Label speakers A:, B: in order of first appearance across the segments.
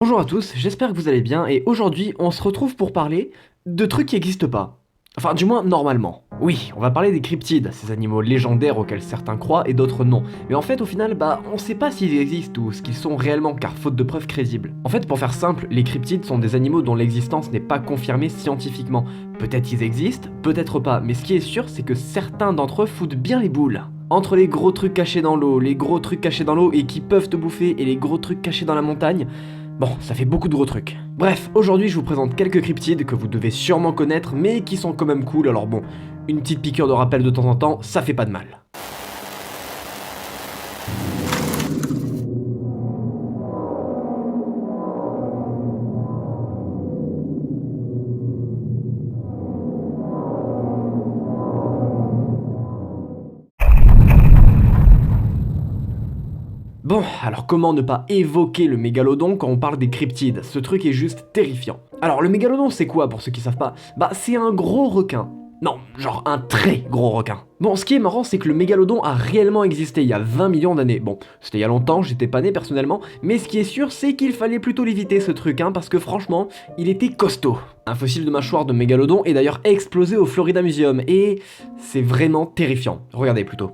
A: Bonjour à tous, j'espère que vous allez bien et aujourd'hui on se retrouve pour parler de trucs qui n'existent pas. Enfin du moins normalement. Oui, on va parler des cryptides, ces animaux légendaires auxquels certains croient et d'autres non. Mais en fait au final on sait pas s'ils existent ou ce qu'ils sont réellement car faute de preuves crédibles. En fait pour faire simple, les cryptides sont des animaux dont l'existence n'est pas confirmée scientifiquement. Peut-être ils existent, peut-être pas, mais ce qui est sûr c'est que certains d'entre eux foutent bien les boules. Entre les gros trucs cachés dans l'eau, les gros trucs cachés dans l'eau et qui peuvent te bouffer et les gros trucs cachés dans la montagne, bon, ça fait beaucoup de gros trucs. Bref, aujourd'hui je vous présente quelques cryptides que vous devez sûrement connaître mais qui sont quand même cool, alors bon, une petite piqûre de rappel de temps en temps, ça fait pas de mal. Bon, alors comment ne pas évoquer le mégalodon quand on parle des cryptides? Ce truc est juste terrifiant. Alors le mégalodon c'est quoi pour ceux qui savent pas? C'est un gros requin. Non, genre un très gros requin. Bon, ce qui est marrant, c'est que le mégalodon a réellement existé il y a 20 millions d'années. Bon, c'était il y a longtemps, j'étais pas né personnellement, mais ce qui est sûr, c'est qu'il fallait plutôt l'éviter ce truc, parce que franchement, il était costaud. Un fossile de mâchoire de mégalodon est d'ailleurs explosé au Florida Museum, et c'est vraiment terrifiant. Regardez plutôt.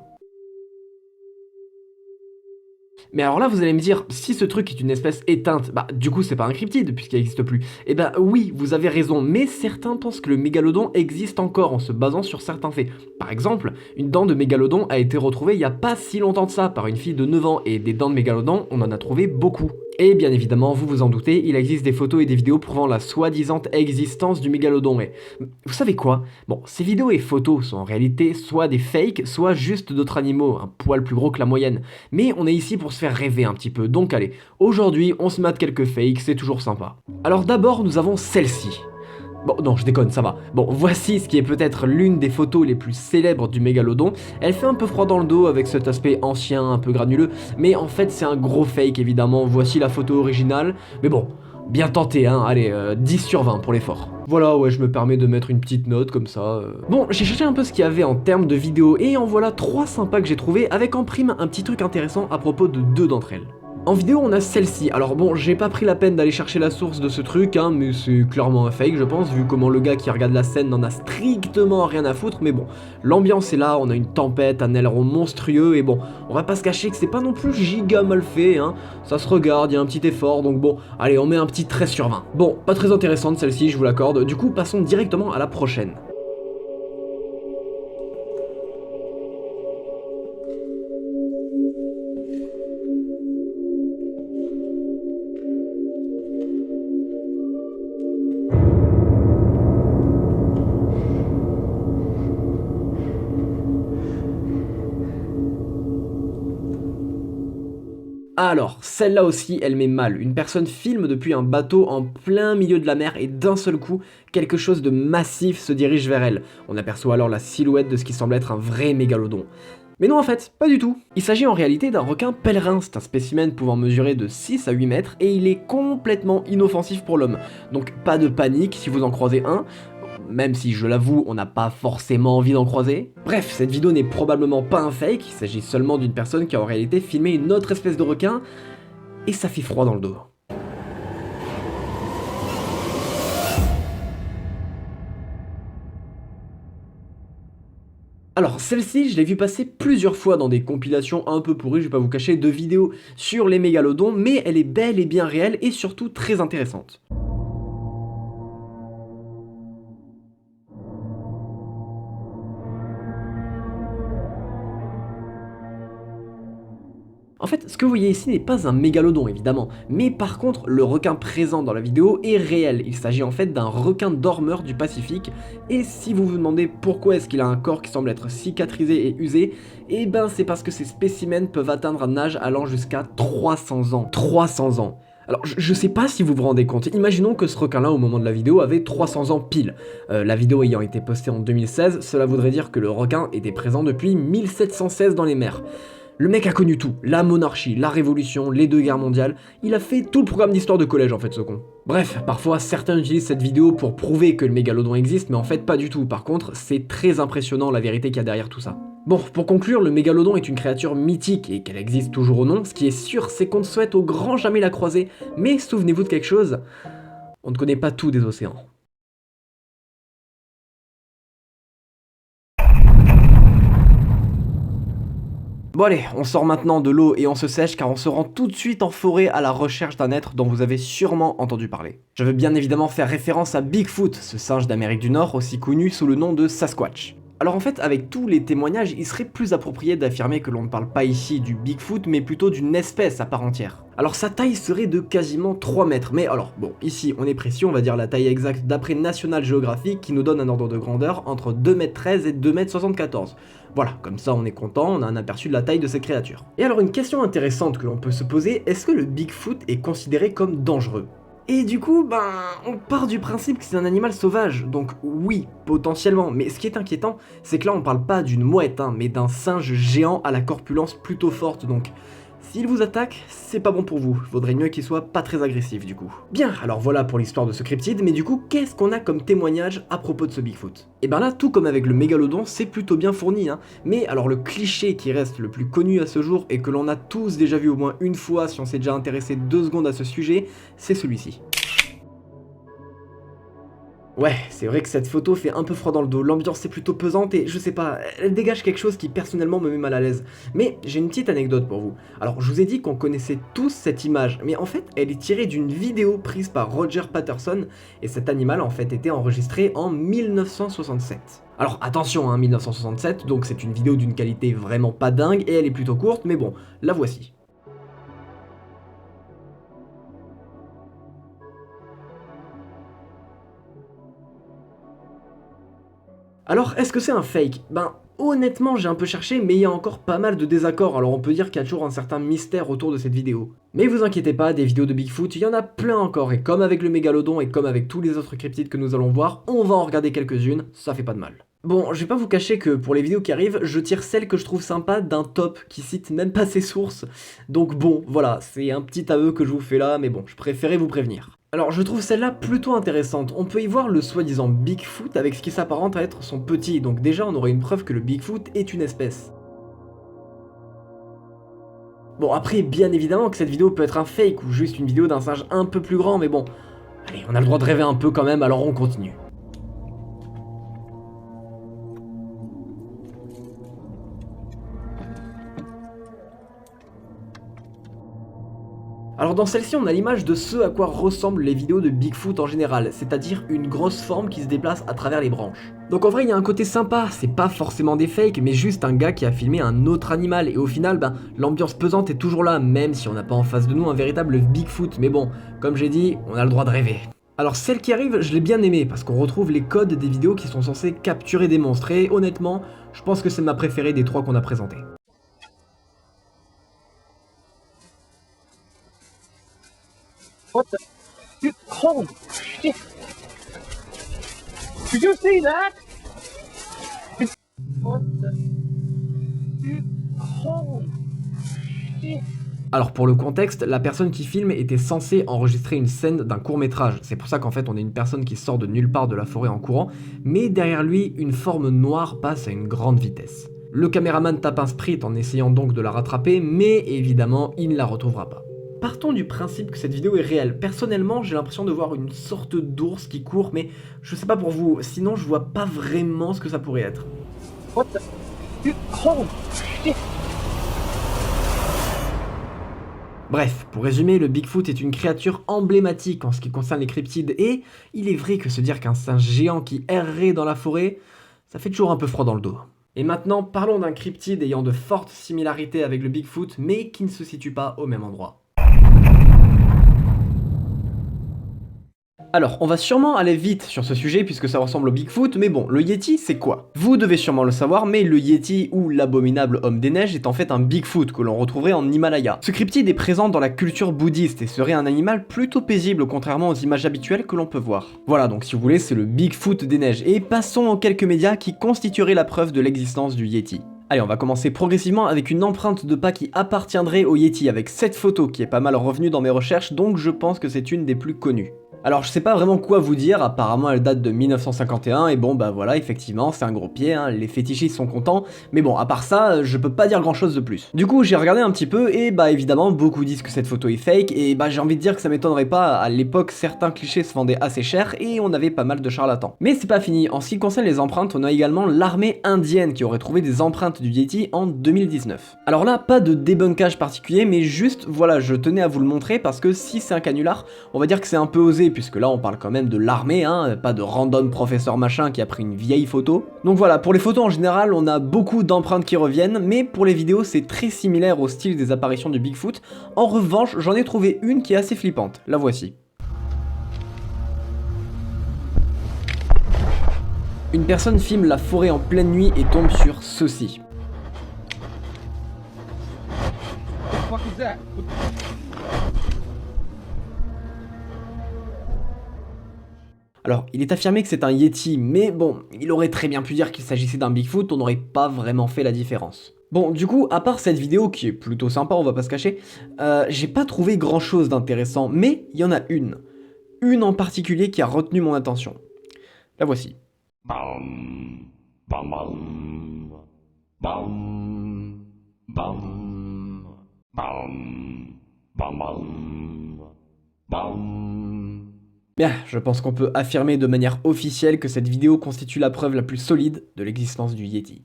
A: Mais alors là, vous allez me dire, si ce truc est une espèce éteinte, du coup, c'est pas un cryptide puisqu'il n'existe plus. Eh ben oui, vous avez raison, mais certains pensent que le mégalodon existe encore en se basant sur certains faits. Par exemple, une dent de mégalodon a été retrouvée il y a pas si longtemps de ça par une fille de 9 ans, et des dents de mégalodon, on en a trouvé beaucoup. Et bien évidemment, vous vous en doutez, il existe des photos et des vidéos prouvant la soi-disant existence du mégalodon. Et vous savez quoi? Bon, ces vidéos et photos sont en réalité soit des fakes, soit juste d'autres animaux, un poil plus gros que la moyenne. Mais on est ici pour se faire rêver un petit peu, donc allez, aujourd'hui on se mate quelques fakes, c'est toujours sympa. Alors d'abord, nous avons celle-ci. Bon, non, je déconne, ça va. Bon, voici ce qui est peut-être l'une des photos les plus célèbres du mégalodon. Elle fait un peu froid dans le dos avec cet aspect ancien, un peu granuleux, mais en fait c'est un gros fake évidemment. Voici la photo originale, mais bon, bien tenté, allez, 10 sur 20 pour l'effort. Voilà, ouais, je me permets de mettre une petite note comme ça. Bon, j'ai cherché un peu ce qu'il y avait en termes de vidéos, et en voilà 3 sympas que j'ai trouvé, avec en prime un petit truc intéressant à propos de 2 d'entre elles. En vidéo, on a celle-ci. Alors bon, j'ai pas pris la peine d'aller chercher la source de ce truc, mais c'est clairement un fake, je pense, vu comment le gars qui regarde la scène n'en a strictement rien à foutre, mais bon, l'ambiance est là, on a une tempête, un aileron monstrueux, et bon, on va pas se cacher que c'est pas non plus giga mal fait, ça se regarde, il y a un petit effort, donc bon, allez, on met un petit 13 sur 20. Bon, pas très intéressante celle-ci, je vous l'accorde, du coup, passons directement à la prochaine. Alors, celle-là aussi, elle met mal. Une personne filme depuis un bateau en plein milieu de la mer et d'un seul coup, quelque chose de massif se dirige vers elle. On aperçoit alors la silhouette de ce qui semble être un vrai mégalodon. Mais non en fait, pas du tout. Il s'agit en réalité d'un requin pèlerin, c'est un spécimen pouvant mesurer de 6 à 8 mètres et il est complètement inoffensif pour l'homme. Donc pas de panique si vous en croisez un, même si je l'avoue, on n'a pas forcément envie d'en croiser. Bref, cette vidéo n'est probablement pas un fake, il s'agit seulement d'une personne qui a en réalité filmé une autre espèce de requin, et ça fait froid dans le dos. Alors celle-ci, je l'ai vue passer plusieurs fois dans des compilations un peu pourries, je vais pas vous cacher, de vidéos sur les mégalodons, mais elle est bel et bien réelle et surtout très intéressante. En fait, ce que vous voyez ici n'est pas un mégalodon évidemment, mais par contre, le requin présent dans la vidéo est réel. Il s'agit en fait d'un requin dormeur du Pacifique, et si vous vous demandez pourquoi est-ce qu'il a un corps qui semble être cicatrisé et usé, eh ben c'est parce que ces spécimens peuvent atteindre un âge allant jusqu'à 300 ans. 300 ans. Alors, je sais pas si vous vous rendez compte, imaginons que ce requin-là, au moment de la vidéo, avait 300 ans pile. La vidéo ayant été postée en 2016, cela voudrait dire que le requin était présent depuis 1716 dans les mers. Le mec a connu tout, la monarchie, la révolution, les 2 guerres mondiales, il a fait tout le programme d'histoire de collège en fait ce con. Bref, parfois certains utilisent cette vidéo pour prouver que le mégalodon existe, mais en fait pas du tout, par contre c'est très impressionnant la vérité qu'il y a derrière tout ça. Bon, pour conclure, le mégalodon est une créature mythique et qu'elle existe toujours ou non. Ce qui est sûr, c'est qu'on ne souhaite au grand jamais la croiser. Mais souvenez-vous de quelque chose, on ne connaît pas tout des océans. Bon allez, on sort maintenant de l'eau et on se sèche car on se rend tout de suite en forêt à la recherche d'un être dont vous avez sûrement entendu parler. Je veux bien évidemment faire référence à Bigfoot, ce singe d'Amérique du Nord aussi connu sous le nom de Sasquatch. Alors en fait, avec tous les témoignages, il serait plus approprié d'affirmer que l'on ne parle pas ici du Bigfoot, mais plutôt d'une espèce à part entière. Alors sa taille serait de quasiment 3 mètres, mais alors bon, ici on est précis, on va dire la taille exacte d'après National Geographic qui nous donne un ordre de grandeur entre 2,13 m et 2,74 m. Voilà, comme ça on est content, on a un aperçu de la taille de cette créature. Et alors une question intéressante que l'on peut se poser, est-ce que le Bigfoot est considéré comme dangereux ? Et du coup, on part du principe que c'est un animal sauvage, donc oui, potentiellement, mais ce qui est inquiétant, c'est que là on parle pas d'une mouette, mais d'un singe géant à la corpulence plutôt forte, donc s'il vous attaque, c'est pas bon pour vous, vaudrait mieux qu'il soit pas très agressif du coup. Bien, alors voilà pour l'histoire de ce cryptide, mais du coup, qu'est-ce qu'on a comme témoignage à propos de ce Bigfoot ? Et ben là, tout comme avec le mégalodon, c'est plutôt bien fourni, mais alors le cliché qui reste le plus connu à ce jour, et que l'on a tous déjà vu au moins une fois si on s'est déjà intéressé 2 secondes à ce sujet, c'est celui-ci. Ouais, c'est vrai que cette photo fait un peu froid dans le dos, l'ambiance est plutôt pesante et je sais pas, elle dégage quelque chose qui personnellement me met mal à l'aise. Mais j'ai une petite anecdote pour vous. Alors je vous ai dit qu'on connaissait tous cette image, mais en fait elle est tirée d'une vidéo prise par Roger Patterson et cet animal a en fait été enregistré en 1967. Alors attention, 1967, donc c'est une vidéo d'une qualité vraiment pas dingue et elle est plutôt courte, mais bon, la voici. Alors, est-ce que c'est un fake ? Honnêtement, j'ai un peu cherché, mais il y a encore pas mal de désaccords, alors on peut dire qu'il y a toujours un certain mystère autour de cette vidéo. Mais vous inquiétez pas, des vidéos de Bigfoot, il y en a plein encore, et comme avec le mégalodon et comme avec tous les autres cryptides que nous allons voir, on va en regarder quelques-unes, ça fait pas de mal. Bon, je vais pas vous cacher que pour les vidéos qui arrivent, je tire celle que je trouve sympa d'un top qui cite même pas ses sources. Donc bon, voilà, c'est un petit aveu que je vous fais là, mais bon, je préférais vous prévenir. Alors je trouve celle-là plutôt intéressante, on peut y voir le soi-disant Bigfoot avec ce qui s'apparente à être son petit, donc déjà on aurait une preuve que le Bigfoot est une espèce. Bon après, bien évidemment que cette vidéo peut être un fake ou juste une vidéo d'un singe un peu plus grand, mais bon, allez, on a le droit de rêver un peu quand même, alors on continue. Alors dans celle-ci, on a l'image de ce à quoi ressemblent les vidéos de Bigfoot en général, c'est-à-dire une grosse forme qui se déplace à travers les branches. Donc en vrai, il y a un côté sympa, c'est pas forcément des fakes, mais juste un gars qui a filmé un autre animal, et au final, l'ambiance pesante est toujours là, même si on n'a pas en face de nous un véritable Bigfoot, mais bon, comme j'ai dit, on a le droit de rêver. Alors celle qui arrive, je l'ai bien aimée, parce qu'on retrouve les codes des vidéos qui sont censées capturer des monstres, et honnêtement, je pense que c'est ma préférée des 3 qu'on a présentées.
B: What the? Dude, holy shit! Did you see that? What the? Dude, holy shit!
A: Alors pour le contexte, la personne qui filme était censée enregistrer une scène d'un court-métrage. C'est pour ça qu'en fait on a une personne qui sort de nulle part de la forêt en courant, mais derrière lui, une forme noire passe à une grande vitesse. Le caméraman tape un sprint en essayant donc de la rattraper, mais évidemment, il ne la retrouvera pas. Partons du principe que cette vidéo est réelle. Personnellement, j'ai l'impression de voir une sorte d'ours qui court, mais je sais pas pour vous, sinon je vois pas vraiment ce que ça pourrait être.
B: What the? Dude, holy shit!
A: Bref, pour résumer, le Bigfoot est une créature emblématique en ce qui concerne les cryptides, et il est vrai que se dire qu'un singe géant qui errerait dans la forêt, ça fait toujours un peu froid dans le dos. Et maintenant, parlons d'un cryptide ayant de fortes similarités avec le Bigfoot, mais qui ne se situe pas au même endroit. Alors, on va sûrement aller vite sur ce sujet puisque ça ressemble au Bigfoot, mais bon, le Yeti, c'est quoi? Vous devez sûrement le savoir, mais le Yeti ou l'abominable homme des neiges est en fait un Bigfoot que l'on retrouverait en Himalaya. Ce cryptide est présent dans la culture bouddhiste et serait un animal plutôt paisible contrairement aux images habituelles que l'on peut voir. Voilà, donc si vous voulez, c'est le Bigfoot des neiges. Et passons aux quelques médias qui constitueraient la preuve de l'existence du Yeti. Allez, on va commencer progressivement avec une empreinte de pas qui appartiendrait au Yeti avec cette photo qui est pas mal revenue dans mes recherches, donc je pense que c'est une des plus connues. Alors je sais pas vraiment quoi vous dire, apparemment elle date de 1951 et bon bah voilà effectivement c'est un gros pied, hein, les fétichistes sont contents, mais bon à part ça je peux pas dire grand chose de plus. Du coup j'ai regardé un petit peu et bah évidemment beaucoup disent que cette photo est fake et bah j'ai envie de dire que ça m'étonnerait pas, à l'époque certains clichés se vendaient assez cher et on avait pas mal de charlatans. Mais c'est pas fini, en ce qui concerne les empreintes on a également l'armée indienne qui aurait trouvé des empreintes du Yeti en 2019. Alors là pas de débunkage particulier mais juste voilà je tenais à vous le montrer parce que si c'est un canular on va dire que c'est un peu osé puisque là on parle quand même de l'armée, hein, pas de random professeur machin qui a pris une vieille photo. Donc voilà, pour les photos en général, on a beaucoup d'empreintes qui reviennent, mais pour les vidéos c'est très similaire au style des apparitions du Bigfoot. En revanche, j'en ai trouvé une qui est assez flippante, la voici. Une personne filme la forêt en pleine nuit et tombe sur ceci.
B: What the fuck is that?
A: Alors, il est affirmé que c'est un Yeti, mais bon, il aurait très bien pu dire qu'il s'agissait d'un Bigfoot, on n'aurait pas vraiment fait la différence. Bon, du coup, à part cette vidéo qui est plutôt sympa, on va pas se cacher, j'ai pas trouvé grand chose d'intéressant, mais il y en a une. Une en particulier qui a retenu mon attention. La voici.
C: Bum, bum, bum, bum, bum, bum, bum, bum, bum.
A: Bien, je pense qu'on peut affirmer de manière officielle que cette vidéo constitue la preuve la plus solide de l'existence du Yeti.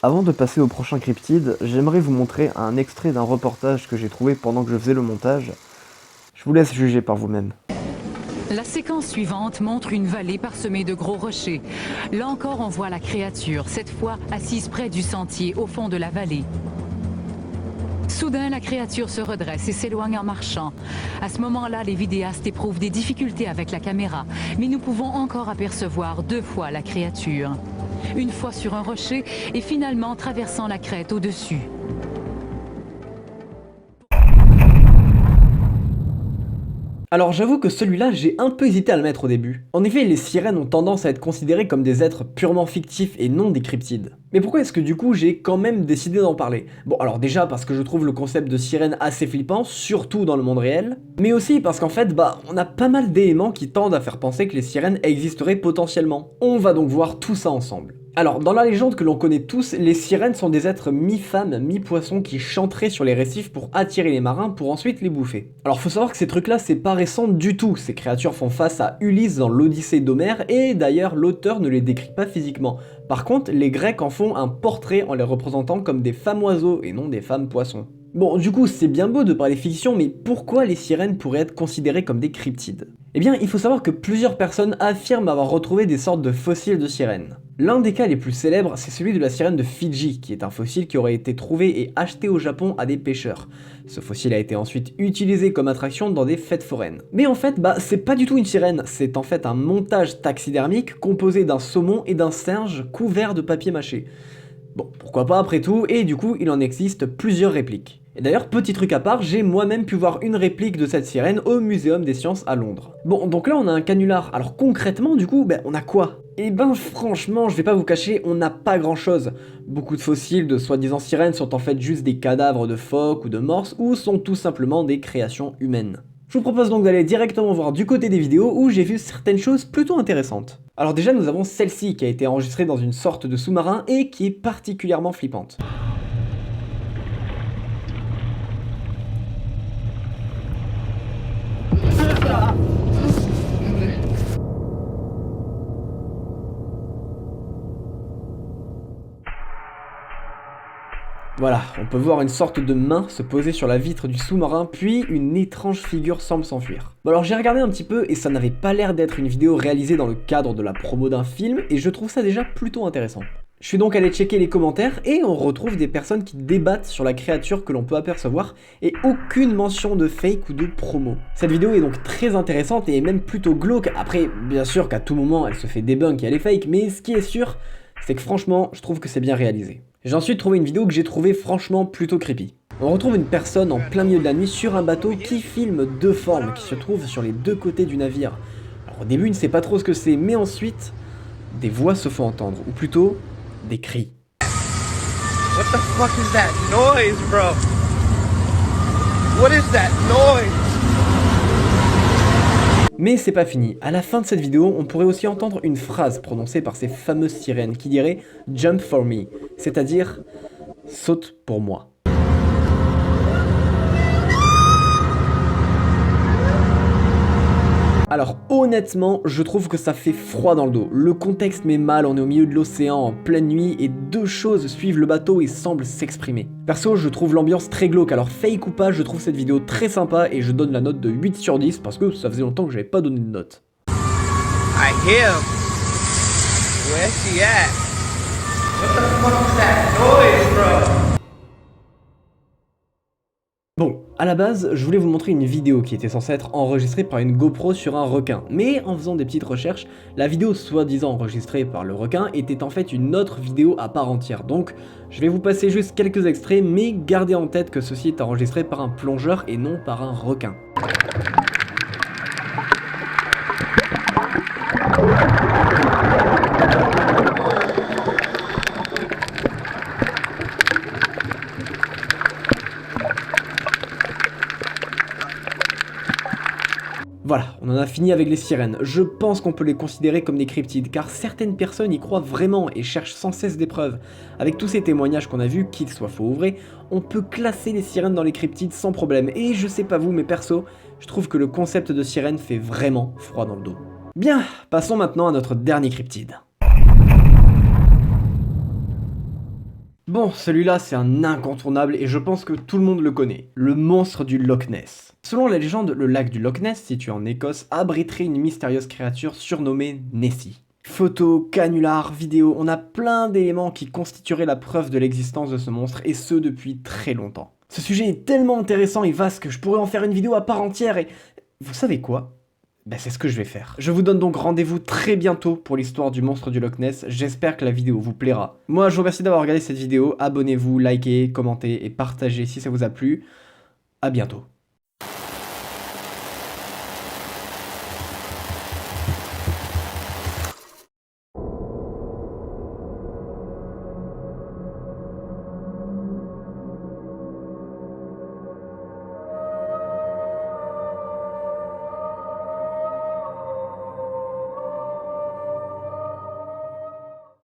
A: Avant de passer au prochain cryptide, j'aimerais vous montrer un extrait d'un reportage que j'ai trouvé pendant que je faisais le montage. Je vous laisse juger par vous-même.
D: La séquence suivante montre une vallée parsemée de gros rochers. Là encore, on voit la créature, cette fois assise près du sentier, au fond de la vallée. Soudain, la créature se redresse et s'éloigne en marchant. À ce moment-là, les vidéastes éprouvent des difficultés avec la caméra, mais nous pouvons encore apercevoir 2 fois la créature. Une fois sur un rocher et finalement traversant la crête au-dessus.
A: Alors j'avoue que celui-là, j'ai un peu hésité à le mettre au début. En effet, les sirènes ont tendance à être considérées comme des êtres purement fictifs et non des cryptides. Mais pourquoi est-ce que du coup j'ai quand même décidé d'en parler? Bon alors déjà parce que je trouve le concept de sirène assez flippant, surtout dans le monde réel, mais aussi parce qu'en fait on a pas mal d'éléments qui tendent à faire penser que les sirènes existeraient potentiellement. On va donc voir tout ça ensemble. Alors, dans la légende que l'on connaît tous, les sirènes sont des êtres mi-femmes, mi-poissons qui chanteraient sur les récifs pour attirer les marins pour ensuite les bouffer. Alors faut savoir que ces trucs là c'est pas récent du tout, ces créatures font face à Ulysse dans l'Odyssée d'Homère et d'ailleurs l'auteur ne les décrit pas physiquement. Par contre, les Grecs en font un portrait en les représentant comme des femmes oiseaux et non des femmes poissons. Bon, du coup, c'est bien beau de parler fiction, mais pourquoi les sirènes pourraient être considérées comme des cryptides? Eh bien, il faut savoir que plusieurs personnes affirment avoir retrouvé des sortes de fossiles de sirènes. L'un des cas les plus célèbres, c'est celui de la sirène de Fidji, qui est un fossile qui aurait été trouvé et acheté au Japon à des pêcheurs. Ce fossile a été ensuite utilisé comme attraction dans des fêtes foraines. Mais en fait, c'est pas du tout une sirène, c'est en fait un montage taxidermique composé d'un saumon et d'un singe couvert de papier mâché. Bon, pourquoi pas après tout, et du coup, il en existe plusieurs répliques. Et d'ailleurs, petit truc à part, j'ai moi-même pu voir une réplique de cette sirène au Muséum des Sciences à Londres. Bon, donc là on a un canular, alors concrètement du coup, on a quoi? Eh ben franchement, je vais pas vous cacher, on n'a pas grand chose. Beaucoup de fossiles de soi-disant sirènes sont en fait juste des cadavres de phoques ou de morses, ou sont tout simplement des créations humaines. Je vous propose donc d'aller directement voir du côté des vidéos où j'ai vu certaines choses plutôt intéressantes. Alors déjà nous avons celle-ci qui a été enregistrée dans une sorte de sous-marin et qui est particulièrement flippante. Voilà, on peut voir une sorte de main se poser sur la vitre du sous-marin, puis une étrange figure semble s'enfuir. Bon alors j'ai regardé un petit peu et ça n'avait pas l'air d'être une vidéo réalisée dans le cadre de la promo d'un film et je trouve ça déjà plutôt intéressant. Je suis donc allé checker les commentaires et on retrouve des personnes qui débattent sur la créature que l'on peut apercevoir et aucune mention de fake ou de promo. Cette vidéo est donc très intéressante et est même plutôt glauque. Après, bien sûr qu'à tout moment elle se fait débunk et elle est fake, mais ce qui est sûr, c'est que franchement, je trouve que c'est bien réalisé. J'ai ensuite trouvé une vidéo que j'ai trouvée franchement plutôt creepy. On retrouve une personne en plein milieu de la nuit sur un bateau qui filme deux formes qui se trouvent sur les deux côtés du navire. Alors au début, il ne sait pas trop ce que c'est, mais ensuite, des voix se font entendre, ou plutôt, des cris.
B: What the fuck is that noise, bro? What is that noise?
A: Mais c'est pas fini, à la fin de cette vidéo, on pourrait aussi entendre une phrase prononcée par ces fameuses sirènes qui dirait « Jump for me », c'est-à-dire « saute pour moi ». Alors honnêtement, je trouve que ça fait froid dans le dos. Le contexte met mal, on est au milieu de l'océan en pleine nuit et deux choses suivent le bateau et semblent s'exprimer. Perso, je trouve l'ambiance très glauque, alors fake ou pas, je trouve cette vidéo très sympa et je donne la note de 8 sur 10 parce que ça faisait longtemps que j'avais pas donné de note.
B: I hear him. Where's she at? What the fuck is that noise, bro?
A: Bon, à la base, je voulais vous montrer une vidéo qui était censée être enregistrée par une GoPro sur un requin, mais en faisant des petites recherches, la vidéo soi-disant enregistrée par le requin était en fait une autre vidéo à part entière, donc je vais vous passer juste quelques extraits, mais gardez en tête que ceci est enregistré par un plongeur et non par un requin. Voilà, on en a fini avec les sirènes. Je pense qu'on peut les considérer comme des cryptides, car certaines personnes y croient vraiment et cherchent sans cesse des preuves. Avec tous ces témoignages qu'on a vus, qu'ils soient faux ou vrais, on peut classer les sirènes dans les cryptides sans problème. Et je sais pas vous, mais perso, je trouve que le concept de sirène fait vraiment froid dans le dos. Bien, passons maintenant à notre dernier cryptide. Bon, celui-là c'est un incontournable et je pense que tout le monde le connaît, le monstre du Loch Ness. Selon la légende, le lac du Loch Ness, situé en Écosse, abriterait une mystérieuse créature surnommée Nessie. Photos, canulars, vidéos, on a plein d'éléments qui constitueraient la preuve de l'existence de ce monstre, et ce depuis très longtemps. Ce sujet est tellement intéressant et vaste que je pourrais en faire une vidéo à part entière et... Vous savez quoi ? Ben c'est ce que je vais faire. Je vous donne donc rendez-vous très bientôt pour l'histoire du monstre du Loch Ness, j'espère que la vidéo vous plaira. Moi je vous remercie d'avoir regardé cette vidéo, abonnez-vous, likez, commentez et partagez si ça vous a plu. À bientôt.